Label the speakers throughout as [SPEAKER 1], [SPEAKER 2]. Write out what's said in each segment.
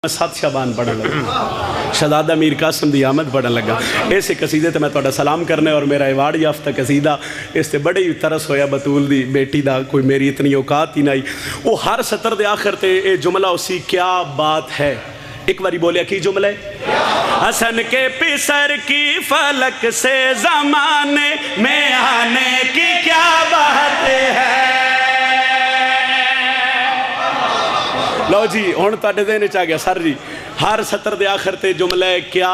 [SPEAKER 1] सत शाबान पढ़न लगा, शहजादा मीर कासिम दी आमद पढ़न लगा। इस कसीदे तो मैं तुहाडा सलाम करना और मेरा अवार्ड याफ्ता कसीदा इस ते बड़े ही तरस होया बतूल दी बेटी दा, कोई मेरी इतनी औकात ही नहीं। वो हर सतर दे आखिर ते ये जुमला उसी क्या बात है, एक बारी बोलिया की जुमला है, हसन के पिसर की फलक से जमाने में आने की क्या बात है। लो जी हुण तुहाडे ज़हन च आ गया सर जी, हर सतर दे आखिर ते जुमला है क्या,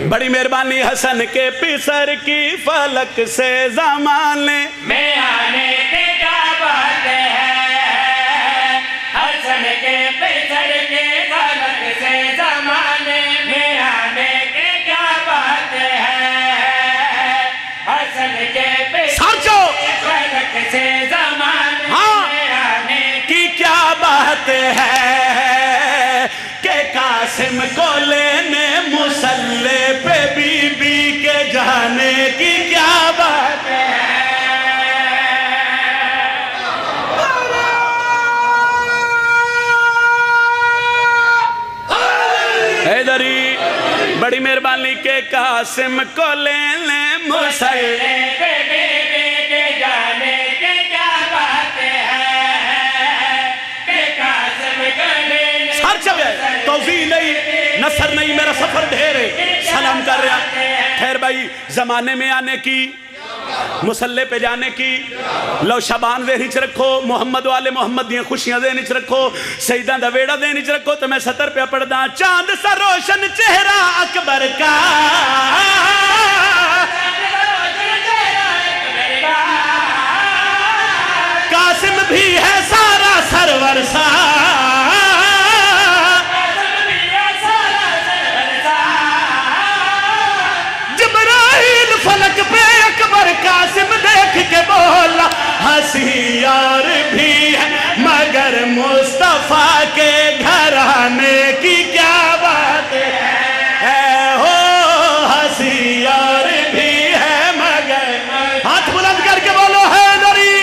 [SPEAKER 1] बड़ी मेहरबानी। हसन के पिसर की फलक से जमाने
[SPEAKER 2] में आने की क्या बात है, हसन के पिसर की फलक से जमाने में आने की क्या बात है, हसन के पिसर की फलक से जमाने में आने की क्या बात है, के कासिम को लेने मुसल्ले पे बीबी के जाने की क्या बात है।
[SPEAKER 1] हैदरी बड़ी मेहरबानी के कासिम को लेने मुसल्ले
[SPEAKER 2] पे बीबी के जाने की क्या बात है, के कासिम को लेने
[SPEAKER 1] सर चले तौज़ी नहीं नसर नहीं, मेरा सफर ढेर है, सलाम कर रहा। खैर भाई जमाने में आने की, मुसल्ले पे जाने की, लो शबान दे च रखो, मोहम्मद वाले मोहम्मद दियां खुशियां दे च रखो, सईदा दा वेड़ा दे च रखो। तो मैं सतर पे पढ़दा, चांद सा रोशन चेहरा अकबर का, कासिम भी है सारा सरवर सा, जिब्राइल फलक पे अकबर कासिम देख के बोला, हंसी यार भी है मगर मुस्तफा के घर आने की क्या बात है, हो हंसी यार भी है मगर, हाथ बुलंद करके बोलो हैदरी।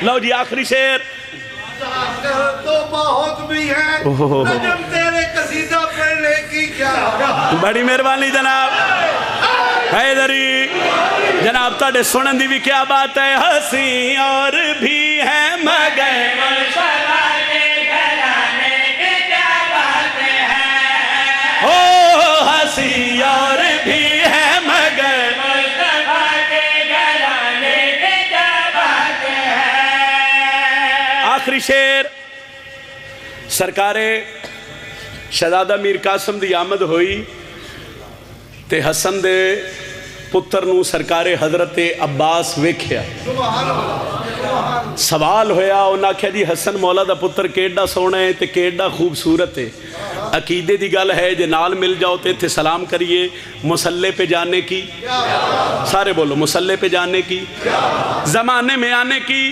[SPEAKER 1] लो जी आखिरी शेर
[SPEAKER 3] तो बहुत भी है, नजम तेरे कसीदा पढ़ने की क्या।
[SPEAKER 1] बड़ी मेहरबानी जनाब हैदरी, जनाब तुहाडे सुनन दी भी क्या बात है, हंसी और भी है मगर
[SPEAKER 2] मुस्तफा के घर आने की क्या बात है,
[SPEAKER 1] ओ हंसी और भी है मगर,
[SPEAKER 2] मुस्तफा के घर आने की क्या बात है।
[SPEAKER 1] आखिरी शेर सरकारे शहजादा मीर कासिम दी आमद हुई ते हसन दे पुत्र नू सरकारे हजरत अब्बास वेख्या, सवाल होया, उन्हें आख्या जी हसन मौला दा पुत्र केड़ा सोहना है ते केड़ा खूबसूरत है, अकीदे दी गल है, जे नाल मिल जाओ तो इत्थे सलाम करिए, मुसल्ले पे जाने की, सारे बोलो मुसल्ले पे जाने की, जमाने में आने की,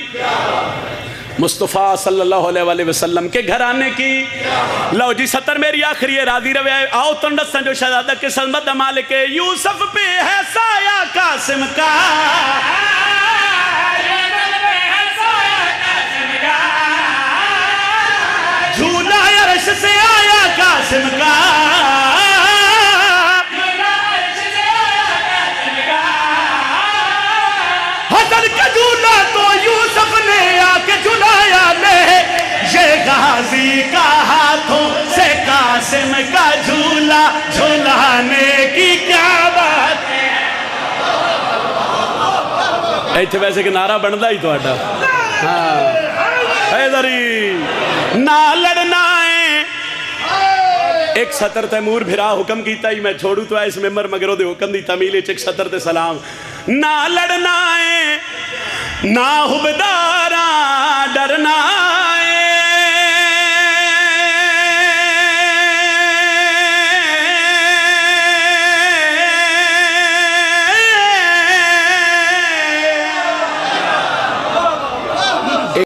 [SPEAKER 1] मुस्तफ़ा सल्लल्लाहु अलैहि वसल्लम के घर आने की। लो जी सतर मेरी आखिरी है, राजी रवे। आओ तुम दसन जो शहजादा के सल्मत मालिक यूसुफ पे है साया कासिम का, झूला अर्श से आया कासिम का, हसन का झूला तो यूसुफ ने आके झुलाया ले, ये गाजी का हाथों से कासिम का झूला झुलाने की क्या बात है। इत्थे वैसे कि नारा बनता ही थोड़ा, हाँ हैदरी ना लड़ना है। एक सतर तैमूर भिरा हुक्म कीता ही मैं छोड़ू तो इस मेंबर मगर ओदे हुक्म दी तमील एक सतर ते सलाम, ना लड़ना है ना हुबदारा डरना